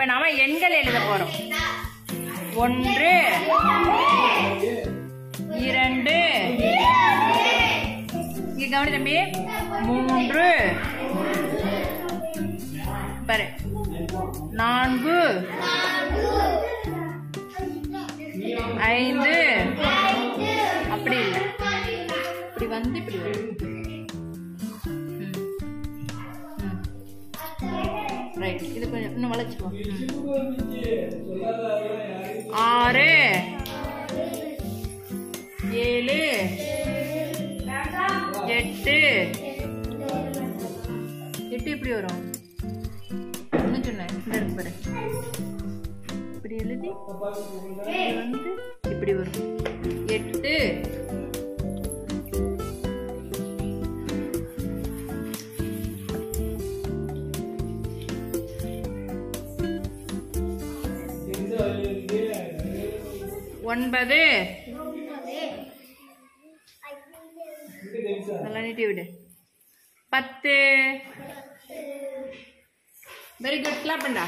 இப்ப நாம எண்கள் எழுத போறோம். 1 2 இங்க கவனி தம்பி 3 பாரு 4 5 அப்படி இல்ல இப்படி வந்து இப்படி ரைட் இது கொஞ்சம் இன்னும் வளைச்சுக்கோ 6 7 8 எப்படி வரும் என்ன சொன்னேன் இந்த இருக்கு பாரு இப்படி எழுதி வந்து இப்படி வரும் 8 9 நல்லா நீட்டி விடு 10 வெரி குட் கிளாப் பண்ணா